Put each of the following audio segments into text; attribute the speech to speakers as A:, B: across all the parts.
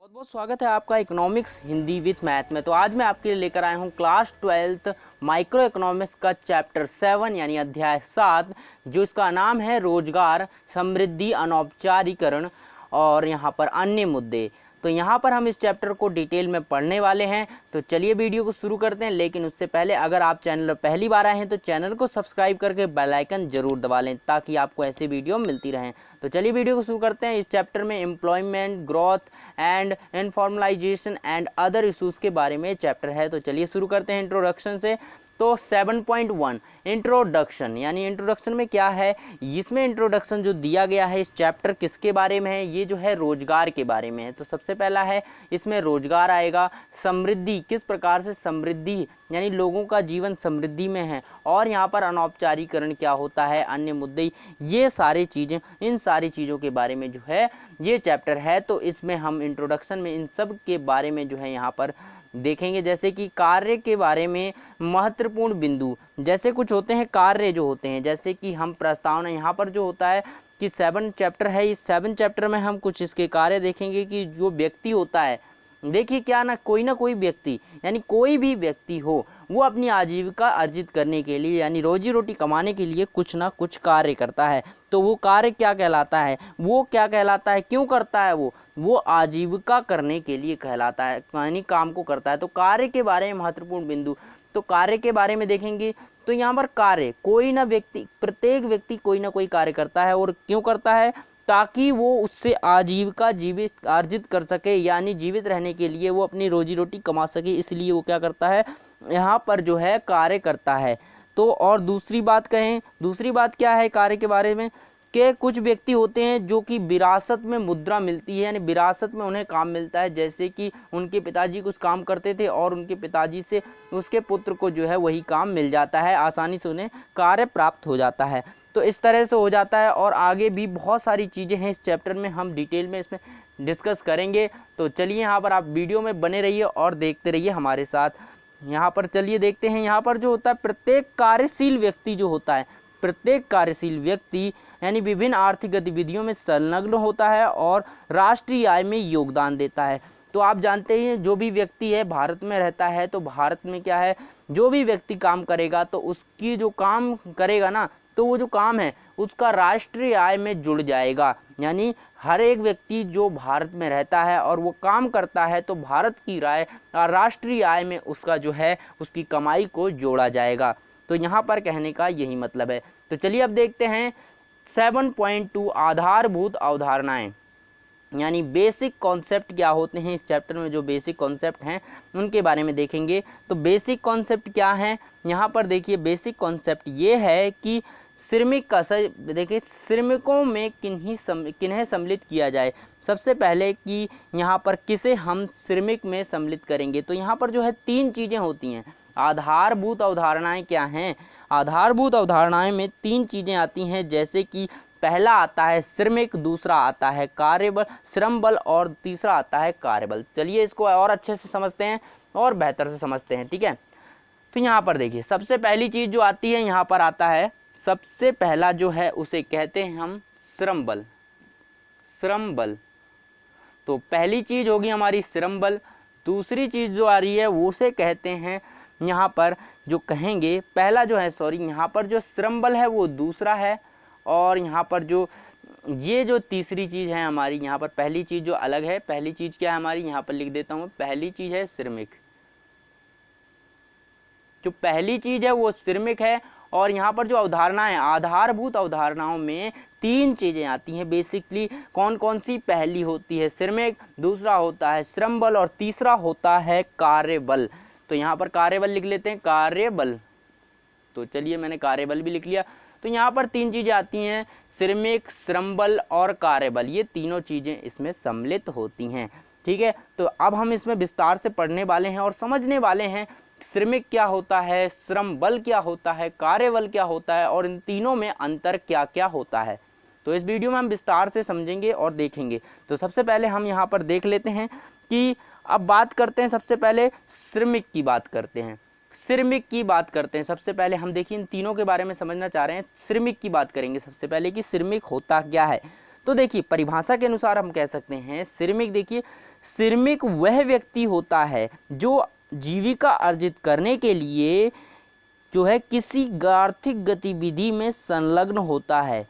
A: बहुत बहुत स्वागत है आपका इकोनॉमिक्स हिंदी विथ मैथ में। तो आज मैं आपके लिए लेकर आया हूँ क्लास 12th माइक्रो इकोनॉमिक्स का चैप्टर 7 यानी अध्याय 7, जो इसका नाम है रोजगार, समृद्धि, अनौपचारिकरण और यहाँ पर अन्य मुद्दे। तो यहाँ पर हम इस चैप्टर को डिटेल में पढ़ने वाले हैं। तो चलिए वीडियो को शुरू करते हैं, लेकिन उससे पहले अगर आप चैनल पर पहली बार आए हैं तो चैनल को सब्सक्राइब करके बेल आइकन जरूर दबा लें ताकि आपको ऐसी वीडियो मिलती रहें। तो चलिए वीडियो को शुरू करते हैं। इस चैप्टर में employment, growth and informalisation and other issues के बारे में चैप्टर है। तो चलिए शुरू करते हैं इंट्रोडक्शन से। तो 7.1 इंट्रोडक्शन, यानी इंट्रोडक्शन में क्या है, इसमें इंट्रोडक्शन जो दिया गया है इस चैप्टर किसके बारे में है, ये जो है रोजगार के बारे में है। तो सबसे पहला है इसमें रोजगार आएगा, समृद्धि, किस प्रकार से समृद्धि यानी लोगों का जीवन समृद्धि में है, और यहाँ पर अनौपचारिकरण क्या होता है, अन्य मुद्दे, ये सारी चीज़ें, इन सारी चीज़ों के बारे में जो है ये चैप्टर है। तो इसमें हम इंट्रोडक्शन में इन सब के बारे में जो है यहाँ पर देखेंगे। जैसे कि कार्य के बारे में महत्वपूर्ण बिंदु जैसे कुछ होते हैं, कार्य जो होते हैं, जैसे कि हम प्रस्तावना यहाँ पर जो होता है कि 7 चैप्टर है, इस 7 चैप्टर में हम कुछ इसके कार्य देखेंगे कि जो व्यक्ति होता है, देखिए क्या ना कोई व्यक्ति यानी कोई भी व्यक्ति हो, वो अपनी आजीविका अर्जित करने के लिए यानी रोजी रोटी कमाने के लिए कुछ ना कुछ कार्य करता है। तो वो कार्य क्या कहलाता है, वो क्या कहलाता है, क्यों करता है, वो आजीविका करने के लिए कहलाता है, यानी काम को करता है। तो कार्य के बारे में महत्वपूर्ण बिंदु, तो कार्य के बारे में देखेंगे। तो यहाँ पर कार्य, कोई ना व्यक्ति, प्रत्येक व्यक्ति कोई ना कोई कार्य करता है, और क्यों करता है, ताकि वो उससे आजीविका जीवित अर्जित कर सके, यानी जीवित रहने के लिए वो अपनी रोजी रोटी कमा सके, इसलिए वो क्या करता है, यहाँ पर जो है कार्य करता है। तो और दूसरी बात कहें, दूसरी बात क्या है कार्य के बारे में, कि कुछ व्यक्ति होते हैं जो कि विरासत में मुद्रा मिलती है, यानी विरासत में उन्हें काम मिलता है, जैसे कि उनके पिताजी कुछ काम करते थे और उनके पिताजी से उसके पुत्र को जो है वही काम मिल जाता है, आसानी से उन्हें कार्य प्राप्त हो जाता है। तो इस तरह से हो जाता है, और आगे भी बहुत सारी चीज़ें हैं इस चैप्टर में, हम डिटेल में इसमें डिस्कस करेंगे। तो चलिए यहाँ पर आप वीडियो में बने रहिए और देखते रहिए हमारे साथ। यहाँ पर चलिए देखते हैं, यहाँ पर जो होता है प्रत्येक कार्यशील व्यक्ति जो होता है, प्रत्येक कार्यशील व्यक्ति यानी विभिन्न आर्थिक गतिविधियों में संलग्न होता है और राष्ट्रीय आय में योगदान देता है। तो आप जानते हैं जो भी व्यक्ति है भारत में रहता है, तो भारत में क्या है, जो भी व्यक्ति काम करेगा तो उसकी जो काम करेगा ना, तो वो जो काम है उसका राष्ट्रीय आय में जुड़ जाएगा। यानी हर एक व्यक्ति जो भारत में रहता है और वो काम करता है, तो भारत की राष्ट्रीय आय में उसका जो है उसकी कमाई को जोड़ा जाएगा। तो यहाँ पर कहने का यही मतलब है। तो चलिए अब देखते हैं 7.2 आधारभूत अवधारणाएं, यानी बेसिक कॉन्सेप्ट क्या होते हैं। इस चैप्टर में जो बेसिक कॉन्सेप्ट हैं उनके बारे में देखेंगे। तो बेसिक कॉन्सेप्ट क्या है, यहाँ पर देखिए बेसिक कॉन्सेप्ट ये है कि श्रमिक का, देखिए श्रमिकों में किन्हें सम्मिलित किया जाए। सबसे पहले कि यहाँ पर किसे हम श्रमिक में सम्मिलित करेंगे, तो यहाँ पर जो है 3 चीज़ें होती हैं। आधारभूत अवधारणाएं क्या हैं, आधारभूत अवधारणाएं में 3 चीज़ें आती हैं, जैसे कि पहला आता है श्रमिक, दूसरा आता है कार्यबल, श्रम बल, और तीसरा आता है कार्यबल। चलिए इसको और अच्छे से समझते हैं और बेहतर से समझते हैं, ठीक है। तो यहाँ पर देखिए सबसे पहली चीज़ जो आती है, यहाँ पर आता है सबसे पहला जो है उसे कहते हैं हम श्रम बल, श्रम बल। तो पहली चीज़ होगी हमारी श्रम बल। दूसरी चीज़ जो आ रही है वो उसे कहते हैं, यहाँ पर जो कहेंगे पहला जो है, यहाँ पर जो श्रम बल है वो दूसरा है, और यहाँ पर जो ये जो तीसरी चीज़ है हमारी, यहाँ पर पहली चीज़ जो अलग है, पहली चीज़ क्या है हमारी, यहाँ पर लिख देता हूँ, पहली चीज़ है श्रमिक। जो पहली चीज़ है वो श्रमिक है, और यहाँ पर जो अवधारणा है, आधारभूत अवधारणाओं में 3 चीज़ें आती हैं बेसिकली। कौन कौन सी, पहली होती है श्रमिक, दूसरा होता है श्रम बल, और तीसरा होता है कार्यबल। तो यहाँ पर कार्यबल लिख लेते हैं, कार्यबल। तो चलिए मैंने कार्यबल भी लिख लिया। तो यहाँ पर 3 चीज़ें आती हैं, श्रमिक, श्रम बल और कार्यबल, ये तीनों चीज़ें इसमें सम्मिलित होती हैं, ठीक है। तो अब हम इसमें विस्तार से पढ़ने वाले हैं और समझने वाले हैं श्रमिक क्या होता है, श्रम बल क्या होता है, कार्यबल क्या होता है, और इन तीनों में अंतर क्या क्या होता है। तो इस वीडियो में हम विस्तार से समझेंगे और देखेंगे। तो सबसे पहले हम यहाँ पर देख लेते हैं कि अब बात करते हैं, सबसे पहले श्रमिक की बात करते हैं, श्रमिक की बात करते हैं। सबसे पहले हम देखिए इन तीनों के बारे में समझना चाह रहे हैं, श्रमिक की बात करेंगे सबसे पहले कि श्रमिक होता क्या है। तो देखिए परिभाषा के अनुसार हम कह सकते हैं श्रमिक, देखिए श्रमिक वह व्यक्ति होता है जो जीविका अर्जित करने के लिए जो है किसी आर्थिक गतिविधि में संलग्न होता है।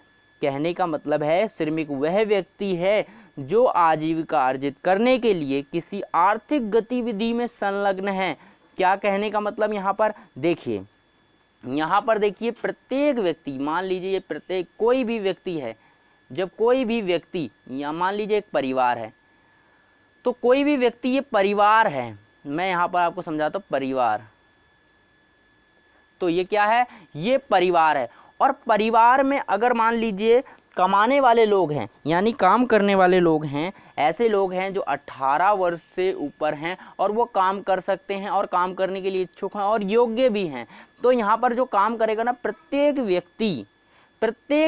A: कहने का मतलब है श्रमिक वह व्यक्ति है जो आजीविका अर्जित करने के लिए किसी आर्थिक गतिविधि में संलग्न है। क्या कहने का मतलब यहाँ पर देखिए, यहाँ पर देखिए प्रत्येक व्यक्ति, मान लीजिए प्रत्येक कोई भी व्यक्ति है, जब कोई भी व्यक्ति या मान लीजिए एक परिवार है, तो कोई भी व्यक्ति ये परिवार है, मैं यहाँ पर आपको समझाता हूँ परिवार, तो ये क्या है, ये परिवार है। और परिवार में अगर मान लीजिए कमाने वाले लोग हैं यानी काम करने वाले लोग हैं, ऐसे लोग हैं जो 18 वर्ष से ऊपर हैं और वो काम कर सकते हैं और काम करने के लिए इच्छुक हैं और योग्य भी हैं, तो यहाँ पर जो काम करेगा ना प्रत्येक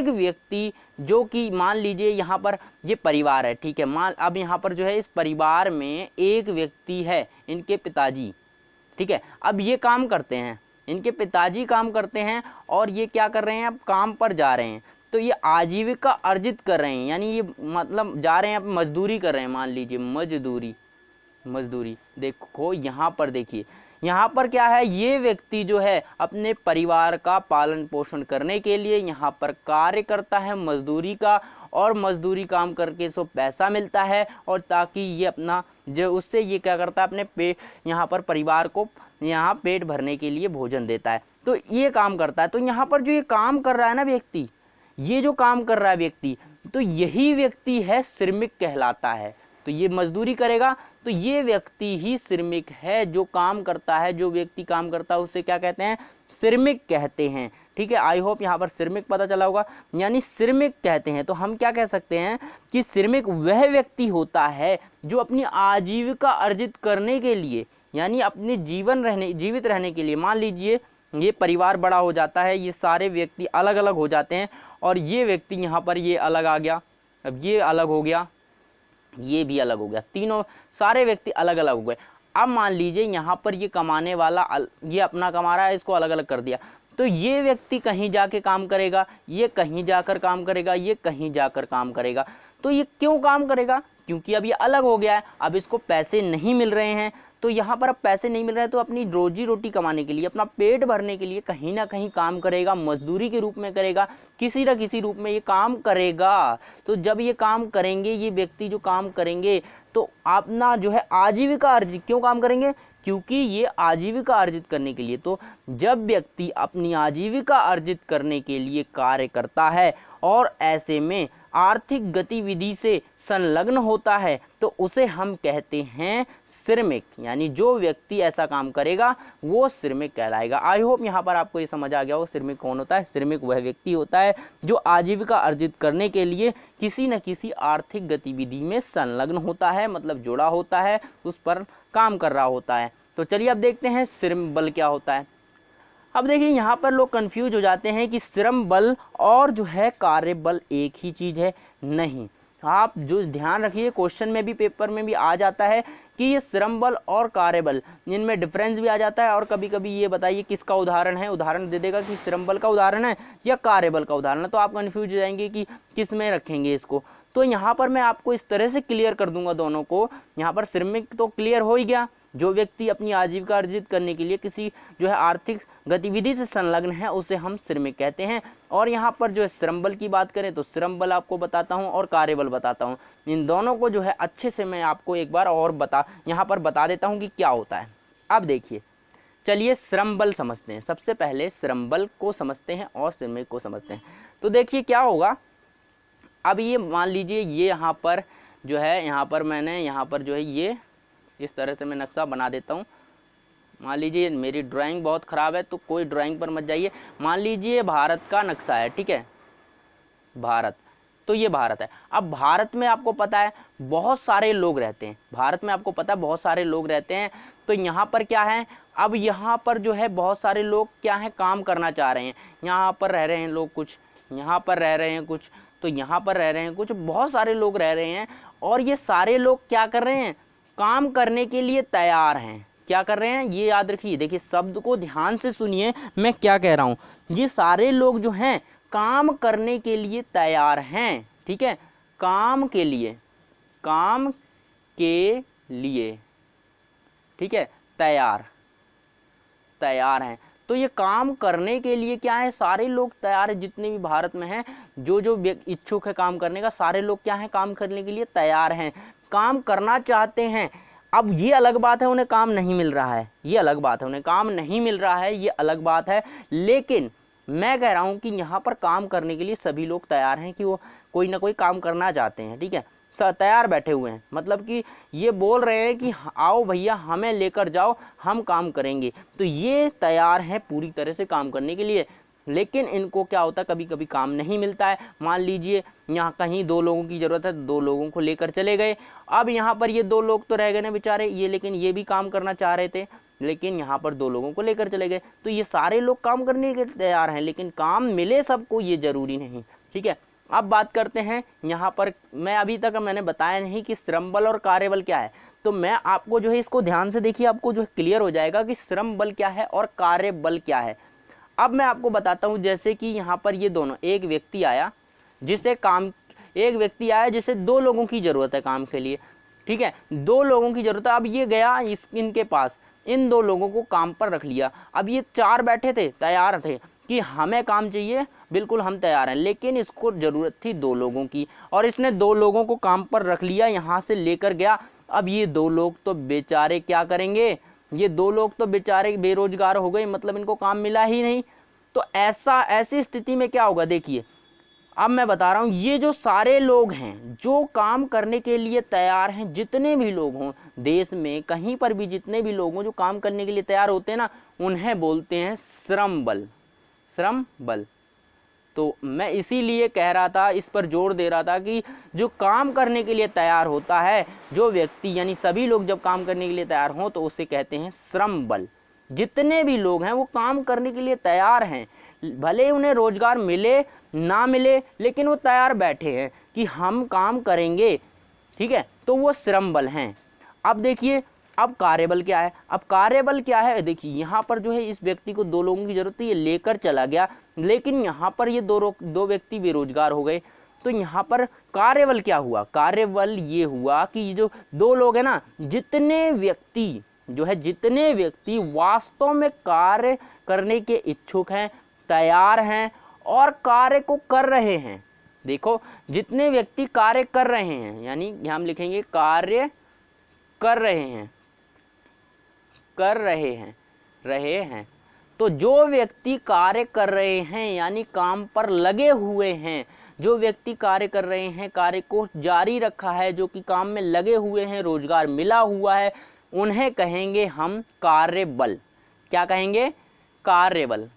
A: व्यक्ति जो कि मान लीजिए यहाँ पर ये परिवार है, ठीक है, मान अब यहाँ पर जो है इस परिवार में एक व्यक्ति है, इनके पिताजी, ठीक है, अब ये काम करते हैं, इनके पिताजी काम करते हैं और ये क्या कर रहे हैं, अब काम पर जा रहे हैं, तो ये आजीविका अर्जित कर रहे हैं, यानी ये मतलब जा रहे हैं, अब मजदूरी कर रहे हैं, मान लीजिए मजदूरी। देखो यहाँ पर देखिए, यहाँ पर क्या है, ये व्यक्ति जो है अपने परिवार का पालन पोषण करने के लिए यहाँ पर कार्य करता है मजदूरी का, और मजदूरी काम करके इसको पैसा मिलता है, और ताकि ये अपना जो उससे ये क्या करता है अपने यहाँ पर परिवार को यहाँ पेट भरने के लिए भोजन देता है, तो ये काम करता है। तो यहाँ पर जो ये काम कर रहा है ना व्यक्ति, ये जो काम कर रहा है व्यक्ति, तो यही व्यक्ति है श्रमिक कहलाता है। तो ये मजदूरी करेगा तो ये व्यक्ति ही श्रमिक है, जो काम करता है, जो व्यक्ति काम करता है उसे क्या कहते हैं, श्रमिक कहते हैं। ठीक है, आई होप यहाँ पर श्रमिक पता चला होगा, यानी श्रमिक कहते हैं। तो हम क्या कह सकते हैं कि श्रमिक वह व्यक्ति होता है जो अपनी आजीविका अर्जित करने के लिए, यानी अपने जीवित रहने के लिए, मान लीजिए ये परिवार बड़ा हो जाता है, ये सारे व्यक्ति अलग अलग हो जाते हैं, और ये व्यक्ति यहाँ पर ये अलग आ गया, अब ये अलग हो गया, ये भी अलग हो गया, तीनों सारे व्यक्ति अलग अलग हो गए। अब मान लीजिए यहाँ पर ये कमाने वाला ये अपना कमा रहा है, इसको अलग अलग कर दिया, तो ये व्यक्ति कहीं जाके काम करेगा, ये कहीं जाकर काम करेगा, ये कहीं जाकर काम करेगा। तो ये क्यों काम करेगा, क्योंकि अब ये अलग हो गया है, अब इसको पैसे नहीं मिल रहे हैं, तो यहाँ पर अब पैसे नहीं मिल रहे हैं, तो अपनी रोजी रोटी कमाने के लिए, अपना पेट भरने के लिए कहीं ना कहीं काम करेगा, मजदूरी के रूप में करेगा, किसी न किसी रूप में ये काम करेगा। तो जब ये काम करेंगे, ये व्यक्ति जो काम करेंगे, तो अपना जो है आजीविका अर्जित, क्यों काम करेंगे, क्योंकि ये आजीविका अर्जित करने के लिए। तो जब व्यक्ति अपनी आजीविका अर्जित करने के लिए कार्य करता है और ऐसे में आर्थिक गतिविधि से संलग्न होता है, तो उसे हम कहते हैं श्रमिक, यानी जो व्यक्ति ऐसा काम करेगा वो श्रमिक कहलाएगा। आई होप यहाँ पर आपको ये समझ आ गया हो श्रमिक कौन होता है। श्रमिक वह व्यक्ति होता है जो आजीविका अर्जित करने के लिए किसी न किसी आर्थिक गतिविधि में संलग्न होता है, मतलब जुड़ा होता है, उस पर काम कर रहा होता है। तो चलिए अब देखते हैं श्रम बल क्या होता है। अब देखिए यहाँ पर लोग कंफ्यूज हो जाते हैं कि श्रम बल और जो है कार्य बल एक ही चीज़ है। नहीं, आप जो ध्यान रखिए, क्वेश्चन में भी पेपर में भी आ जाता है कि ये श्रम बल और कार्य बल, इनमें डिफरेंस भी आ जाता है। और कभी कभी ये बताइए किसका उदाहरण है, उदाहरण दे देगा कि श्रम बल का उदाहरण है या कार्य बल का उदाहरण है, तो आप कंफ्यूज हो जाएंगे कि किस में रखेंगे इसको। तो यहाँ पर मैं आपको इस तरह से क्लियर कर दूंगा दोनों को। यहाँ पर श्रमिक तो क्लियर हो ही गया, जो व्यक्ति अपनी आजीविका अर्जित करने के लिए किसी जो है आर्थिक गतिविधि से संलग्न है उसे हम श्रमिक कहते हैं। और यहाँ पर जो है श्रम बल की बात करें तो श्रम बल आपको बताता हूँ और कार्यबल बताता हूँ। इन दोनों को जो है अच्छे से मैं आपको एक बार और यहाँ पर बता देता हूँ कि क्या होता है। अब देखिए, चलिए श्रम बल समझते हैं। सबसे पहले श्रम बल को समझते हैं और श्रमिक को समझते हैं। तो देखिए क्या होगा, अब ये मान लीजिए ये यहाँ पर जो है, यहाँ पर मैंने यहाँ पर जो है ये इस तरह से मैं नक्शा बना देता हूँ। मान लीजिए मेरी ड्राइंग बहुत ख़राब है तो कोई ड्राइंग पर मत जाइए। मान लीजिए भारत का नक्शा है, ठीक है, भारत, तो ये भारत है। अब भारत में आपको पता है बहुत सारे लोग रहते हैं, भारत में आपको पता है बहुत सारे लोग रहते हैं। तो यहाँ पर क्या है, अब यहाँ पर जो है बहुत सारे लोग क्या है, काम करना चाह रहे हैं। यहाँ पर रह रहे हैं लोग कुछ, यहाँ पर रह रहे हैं कुछ, तो यहाँ पर रह रहे हैं कुछ, बहुत सारे लोग रह रहे हैं। और ये सारे लोग क्या कर रहे हैं, काम करने के लिए तैयार हैं। क्या कर रहे हैं, ये याद रखिए, देखिए शब्द को ध्यान से सुनिए मैं क्या कह रहा हूँ। ये सारे लोग जो हैं काम करने के लिए तैयार हैं, ठीक है, काम के लिए, काम के लिए, ठीक है, तैयार हैं। तो ये काम करने के लिए क्या है, सारे लोग तैयार है, जितने भी भारत में हैं, जो जो इच्छुक है काम करने का, सारे लोग क्या है, काम करने के लिए तैयार हैं, काम करना चाहते हैं। अब ये अलग बात है उन्हें काम नहीं मिल रहा है, ये अलग बात है, उन्हें काम नहीं मिल रहा है, ये अलग बात है। लेकिन मैं कह रहा हूँ कि यहाँ पर काम करने के लिए सभी लोग तैयार हैं, कि वो कोई ना कोई काम करना चाहते हैं, ठीक है, तैयार बैठे हुए हैं। मतलब कि ये बोल रहे हैं कि आओ भैया हमें लेकर जाओ, हम काम करेंगे। तो ये तैयार हैं पूरी तरह से काम करने के लिए। लेकिन इनको क्या होता है, कभी कभी काम नहीं मिलता है। मान लीजिए यहाँ कहीं 2 लोगों की ज़रूरत है, 2 लोगों को लेकर चले गए। अब यहाँ पर ये 2 लोग तो रह गए ना बेचारे, ये लेकिन ये भी काम करना चाह रहे थे, लेकिन यहाँ पर 2 लोगों को लेकर चले गए। तो ये सारे लोग काम करने के तैयार हैं, लेकिन काम मिले सबको ये ज़रूरी नहीं, ठीक है। अब बात करते हैं यहाँ पर, मैं अभी तक मैंने बताया नहीं कि श्रम बल और कार्यबल क्या है। तो मैं आपको जो है इसको ध्यान से देखिए, आपको जो है क्लियर हो जाएगा कि श्रम बल क्या है और कार्यबल क्या है। अब मैं आपको बताता हूँ, जैसे कि यहाँ पर ये दोनों, एक व्यक्ति आया जिसे 2 लोगों की ज़रूरत है काम के लिए, ठीक है, 2 लोगों की ज़रूरत है। अब ये गया इनके पास, इन 2 लोगों को काम पर रख लिया। अब ये 4 बैठे थे, तैयार थे कि हमें काम चाहिए, बिल्कुल हम तैयार हैं, लेकिन इसको ज़रूरत थी 2 लोगों की, और इसने 2 लोगों को काम पर रख लिया, यहाँ से लेकर गया। अब ये 2 लोग तो बेचारे क्या करेंगे, ये 2 लोग तो बेचारे बेरोजगार हो गए, मतलब इनको काम मिला ही नहीं। तो ऐसी स्थिति में क्या होगा, देखिए अब मैं बता रहा हूँ, ये जो सारे लोग हैं जो काम करने के लिए तैयार हैं, जितने भी लोग हों देश में, कहीं पर भी जितने भी लोग हों जो काम करने के लिए तैयार होते हैं ना, उन्हें बोलते हैं श्रम बल, श्रम बल। तो मैं इसीलिए कह रहा था, इस पर जोर दे रहा था कि जो काम करने के लिए तैयार होता है, जो व्यक्ति, यानी सभी लोग जब काम करने के लिए तैयार हों तो उसे कहते हैं श्रम बल। जितने भी लोग हैं वो काम करने के लिए तैयार हैं, भले उन्हें रोजगार मिले ना मिले, लेकिन वो तैयार बैठे हैं कि हम काम करेंगे, ठीक है, तो वो श्रम बल हैं। अब देखिए, अब कार्यबल क्या है, अब कार्यबल क्या है, देखिए यहाँ पर जो है इस व्यक्ति को 2 लोगों की जरूरत थी, ये लेकर चला गया, लेकिन यहाँ पर ये 2 व्यक्ति बेरोजगार हो गए। तो यहाँ पर कार्यबल क्या हुआ, कार्यबल ये हुआ कि जो 2 लोग हैं ना, जितने व्यक्ति वास्तव में कार्य करने के इच्छुक हैं, तैयार हैं और कार्य को कर रहे हैं। देखो, जितने व्यक्ति कार्य कर रहे हैं, यानी हम लिखेंगे कार्य कर रहे हैं। तो जो व्यक्ति कार्य कर रहे हैं यानी काम पर लगे हुए हैं, जो व्यक्ति कार्य कर रहे हैं, कार्य को जारी रखा है, जो कि काम में लगे हुए हैं, रोजगार मिला हुआ है, उन्हें कहेंगे हम कार्यबल। क्या कहेंगे, कार्यबल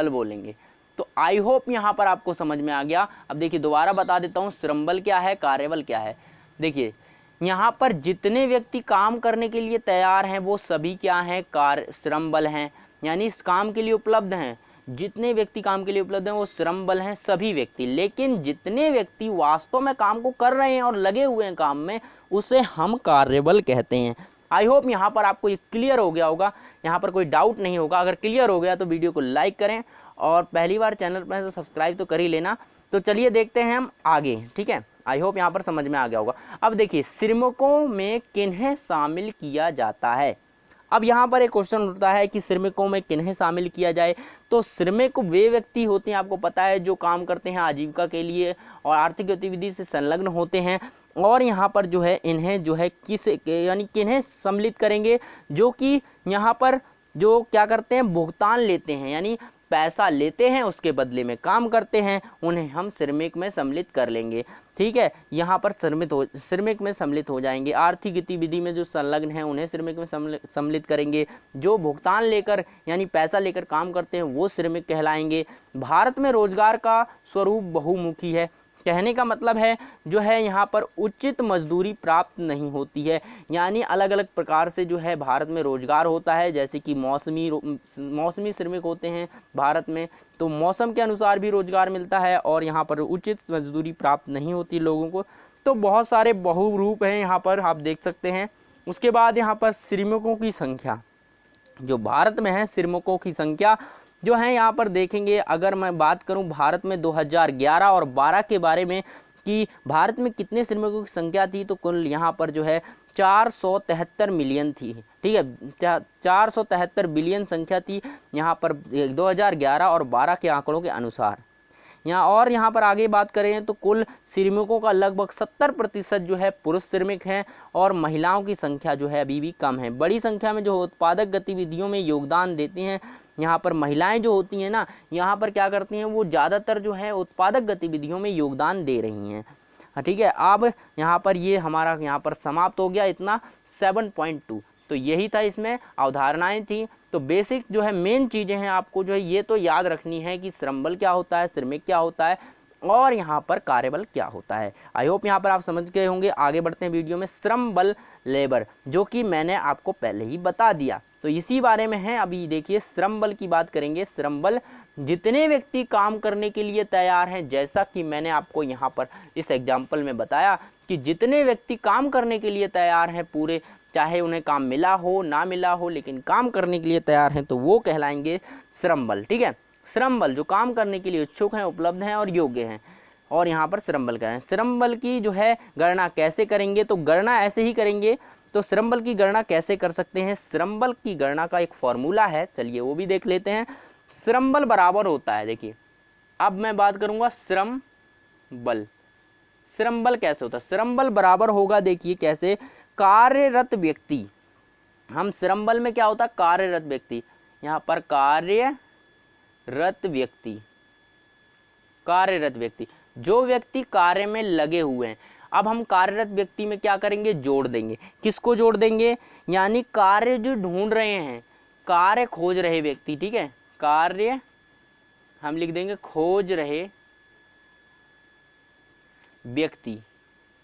A: बोलेंगे। तो आई होप यहाँ पर आपको समझ में आ गया। अब देखिए दोबारा बता देता हूँ, श्रम बल क्या है, कार्यबल क्या है। देखिए यहाँ पर जितने व्यक्ति काम करने के लिए तैयार हैं वो सभी क्या हैं, श्रम बल हैं, यानी इस काम के लिए उपलब्ध हैं। जितने व्यक्ति काम के लिए उपलब्ध हैं वो श्रम बल हैं, सभी व्यक्ति। लेकिन जितने व्यक्ति वास्तव में काम को कर रहे हैं और लगे हुए हैं काम में, उसे हम कार्यबल कहते हैं। आई होप यहाँ पर आपको ये क्लियर हो गया होगा, यहाँ पर कोई डाउट नहीं होगा। अगर क्लियर हो गया तो वीडियो को लाइक करें, और पहली बार चैनल पर तो सब्सक्राइब तो कर ही लेना। तो चलिए देखते हैं हम आगे, ठीक है। आई होप यहाँ पर समझ में आ गया होगा। अब देखिए, श्रमिकों में किन्हें शामिल किया जाता है। अब यहाँ पर एक क्वेश्चन उठता है कि श्रमिकों में किन्हें शामिल किया जाए। तो श्रमिक वे व्यक्ति होते हैं, आपको पता है, जो काम करते हैं आजीविका के लिए और आर्थिक गतिविधि से संलग्न होते हैं। और यहाँ पर जो है इन्हें जो है किन्हें सम्मिलित करेंगे, जो कि यहाँ पर जो क्या करते हैं, भुगतान लेते हैं, यानी पैसा लेते हैं, उसके बदले में काम करते हैं, उन्हें हम श्रमिक में सम्मिलित कर लेंगे। ठीक है, यहाँ पर श्रमिक में सम्मिलित हो जाएंगे। आर्थिक गतिविधि में जो संलग्न हैं उन्हें श्रमिक में सम्मिलित करेंगे। जो भुगतान लेकर यानी पैसा लेकर काम करते हैं वो श्रमिक कहलाएंगे। भारत में रोजगार का स्वरूप बहुमुखी है। कहने का मतलब है जो है यहाँ पर उचित मजदूरी प्राप्त नहीं होती है, यानी अलग अलग प्रकार से जो है भारत में रोजगार होता है। जैसे कि मौसमी श्रमिक होते हैं भारत में, तो मौसम के अनुसार भी रोजगार मिलता है और यहाँ पर उचित मजदूरी प्राप्त नहीं होती लोगों को। तो बहुत सारे बहुरूप हैं यहाँ पर, आप देख सकते हैं। उसके बाद यहाँ पर श्रमिकों की संख्या जो भारत में है, श्रमिकों की संख्या जो है यहाँ पर देखेंगे। अगर मैं बात करूं भारत में 2011 और 12 के बारे में, कि भारत में कितने श्रमिकों की संख्या थी, तो कुल यहाँ पर जो है 473 मिलियन थी। ठीक है, 473 बिलियन संख्या थी यहाँ पर 2011 और 12 के आंकड़ों के अनुसार। यहाँ पर आगे बात करें तो कुल श्रमिकों का लगभग 70% जो है पुरुष श्रमिक हैं और महिलाओं की संख्या जो है अभी भी कम है। बड़ी संख्या में जो उत्पादक गतिविधियों में योगदान देते हैं यहाँ पर महिलाएं जो होती हैं ना, यहाँ पर क्या करती हैं, वो ज़्यादातर जो है उत्पादक गतिविधियों में योगदान दे रही हैं। ठीक है, अब यहाँ पर ये हमारा यहाँ पर समाप्त हो गया इतना 7.2। तो यही था, इसमें अवधारणाएं थी। तो बेसिक जो है मेन चीज़ें हैं आपको जो है ये तो याद रखनी है कि श्रम बल क्या होता है, श्रमिक क्या होता है और यहाँ पर कार्यबल क्या होता है। आई होप यहाँ पर आप समझ गए होंगे। आगे बढ़ते हैं वीडियो में। श्रम बल लेबर, जो कि मैंने आपको पहले ही बता दिया, तो इसी बारे में है। अभी देखिए श्रम बल की बात करेंगे। श्रम बल जितने व्यक्ति काम करने के लिए तैयार हैं, जैसा कि मैंने आपको यहाँ पर इस एग्जाम्पल में बताया कि जितने व्यक्ति काम करने के लिए तैयार हैं पूरे, चाहे उन्हें काम मिला हो ना मिला हो, लेकिन काम करने के लिए तैयार हैं, तो वो कहलाएंगे श्रम बल। ठीक है, श्रम बल जो काम करने के लिए इच्छुक हैं, उपलब्ध हैं और योग्य हैं, और यहाँ पर श्रम बल करें। श्रम बल की जो है गणना कैसे करेंगे, तो गणना ऐसे ही करेंगे। तो श्रम बल की गणना कैसे कर सकते हैं, श्रम बल की गणना का एक फॉर्मूला है, चलिए वो भी देख लेते हैं। श्रम बल बराबर होता है, देखिए अब मैं बात करूंगा श्रम बल। श्रम बल कैसे होता है, श्रम बल बराबर होगा, देखिए कैसे, कार्यरत व्यक्ति। हम श्रम बल में क्या होता है, कार्यरत व्यक्ति, यहाँ पर कार्यरत व्यक्ति, कार्यरत व्यक्ति, जो व्यक्ति कार्य में लगे हुए हैं। अब हम कार्यरत व्यक्ति में क्या करेंगे, जोड़ देंगे। किसको जोड़ देंगे, यानी कार्य जो ढूंढ रहे हैं, कार्य खोज रहे व्यक्ति। ठीक है, कार्य हम लिख देंगे खोज रहे व्यक्ति।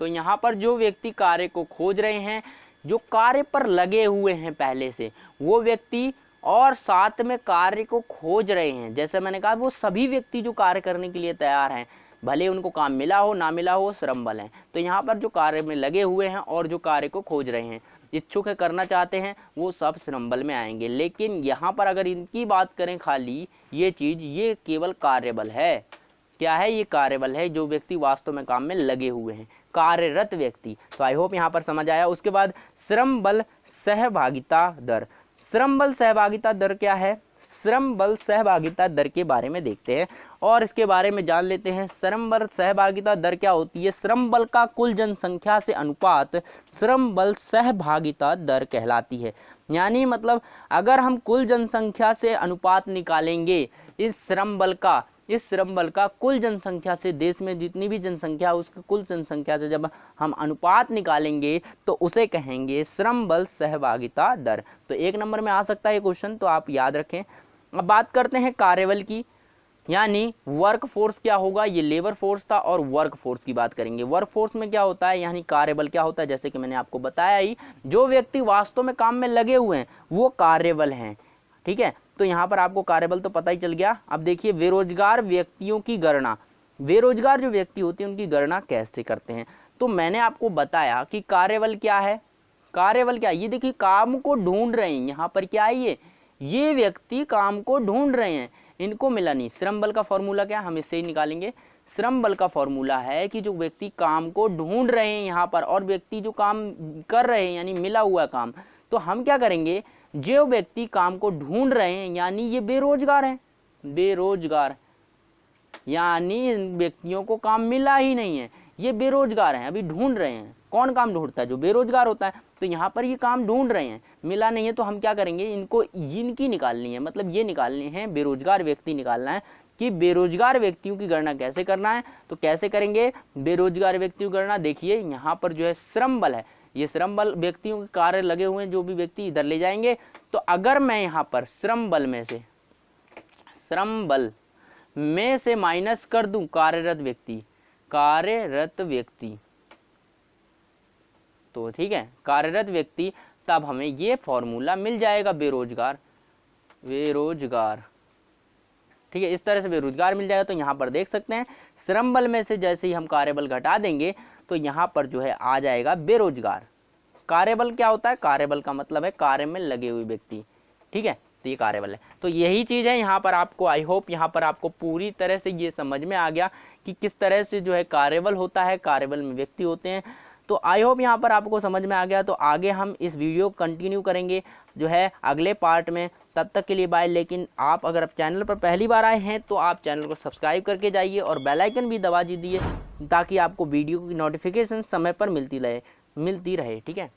A: तो यहाँ पर जो व्यक्ति कार्य को खोज रहे हैं, जो कार्य पर लगे हुए हैं पहले से, वो व्यक्ति, और साथ में कार्य को खोज रहे हैं, जैसे मैंने कहा वो सभी व्यक्ति जो कार्य करने के लिए तैयार हैं, भले उनको काम मिला हो ना मिला हो, श्रम बल है। तो यहाँ पर जो कार्य में लगे हुए हैं और जो कार्य को खोज रहे हैं, इच्छुक है, करना चाहते हैं, वो सब श्रम बल में आएंगे। लेकिन यहाँ पर अगर इनकी बात करें, खाली ये चीज़, ये केवल कार्यबल है। क्या है, ये कार्यबल है, जो व्यक्ति वास्तव में काम में लगे हुए हैं, कार्यरत व्यक्ति। तो आई होप यहाँ पर समझ आया। उसके बाद श्रम बल सहभागिता दर। श्रम बल सहभागिता दर क्या है, श्रम बल सहभागिता दर के बारे में देखते हैं और इसके बारे में जान लेते हैं। श्रम बल सहभागिता दर क्या होती है, श्रम बल का कुल जनसंख्या से अनुपात श्रम बल सहभागिता दर कहलाती है। यानी मतलब अगर हम कुल जनसंख्या से अनुपात निकालेंगे इस श्रम बल का कुल जनसंख्या से, देश में जितनी भी जनसंख्या उसकी कुल जनसंख्या से जब हम अनुपात निकालेंगे तो उसे कहेंगे श्रम बल सहभागिता दर। तो 1 नंबर में आ सकता है ये क्वेश्चन, तो आप याद रखें। अब बात करते हैं कार्यबल की, यानी वर्क फोर्स क्या होगा, ये लेबर फोर्स था, और वर्क फोर्स की बात करेंगे। वर्क फोर्स में क्या होता है, यानी कार्यबल क्या होता है, जैसे कि मैंने आपको बताया ही, जो व्यक्ति वास्तव में काम में लगे हुए हैं वो कार्यबल हैं। ठीक है, तो यहाँ पर आपको कार्यबल तो पता ही चल गया। अब देखिए बेरोजगार व्यक्तियों की गणना, बेरोजगार जो व्यक्ति होते हैं उनकी गणना कैसे करते हैं। तो मैंने आपको बताया कि कार्यबल क्या है, कार्यबल क्या है, ये देखिए काम को ढूंढ रहे हैं, यहाँ पर क्या है, ये व्यक्ति काम को ढूंढ रहे हैं, इनको मिला नहीं। श्रम बल का फॉर्मूला क्या, हम इससे ही निकालेंगे। श्रम बल का फॉर्मूला है कि जो व्यक्ति काम को ढूंढ रहे हैं यहाँ पर, और व्यक्ति जो काम कर रहे हैं यानी मिला हुआ काम, तो हम क्या करेंगे, जो व्यक्ति काम को ढूंढ रहे हैं यानी ये बेरोजगार हैं, बेरोजगार यानी इन व्यक्तियों को काम मिला ही नहीं है, ये बेरोजगार हैं, अभी ढूंढ रहे हैं। कौन काम ढूंढता है, जो बेरोजगार होता है। तो यहाँ पर ये काम ढूंढ रहे हैं, मिला नहीं है, तो हम क्या करेंगे, इनको इनकी निकालनी है, मतलब ये निकालनी है, बेरोजगार व्यक्ति निकालना है कि बेरोजगार व्यक्तियों की गणना कैसे करना है। तो कैसे करेंगे बेरोजगार व्यक्तियों की गणना, देखिए यहाँ पर जो है श्रम बल है, ये श्रम बल व्यक्तियों के कार्य लगे हुए हैं, जो भी व्यक्ति इधर ले जाएंगे। तो अगर मैं यहाँ पर श्रम बल में से माइनस कर दूं कार्यरत व्यक्ति, तो ठीक है, कार्यरत व्यक्ति, तब हमें ये फॉर्मूला मिल जाएगा बेरोजगार। ठीक है, इस तरह से बेरोजगार मिल जाएगा। तो यहाँ पर देख सकते हैं श्रम बल में से जैसे ही हम कार्यबल घटा देंगे तो यहाँ पर जो है आ जाएगा बेरोजगार। कार्यबल क्या होता है, कार्यबल का मतलब है कार्य में लगे हुए व्यक्ति। ठीक है, तो ये कार्यबल है। तो यही चीज़ है यहाँ पर आपको, आई होप यहाँ पर आपको पूरी तरह से ये समझ में आ गया कि किस तरह से जो है कार्यबल होता है, कार्यबल में व्यक्ति होते हैं। तो आई होप यहाँ पर आपको समझ में आ गया। तो आगे हम इस वीडियो को कंटिन्यू करेंगे जो है अगले पार्ट में। तब तक के लिए बाय। लेकिन आप अगर आप चैनल पर पहली बार आए हैं तो आप चैनल को सब्सक्राइब करके जाइए और बेल आइकन भी दबा दीजिए ताकि आपको वीडियो की नोटिफिकेशन समय पर मिलती रहे। ठीक है।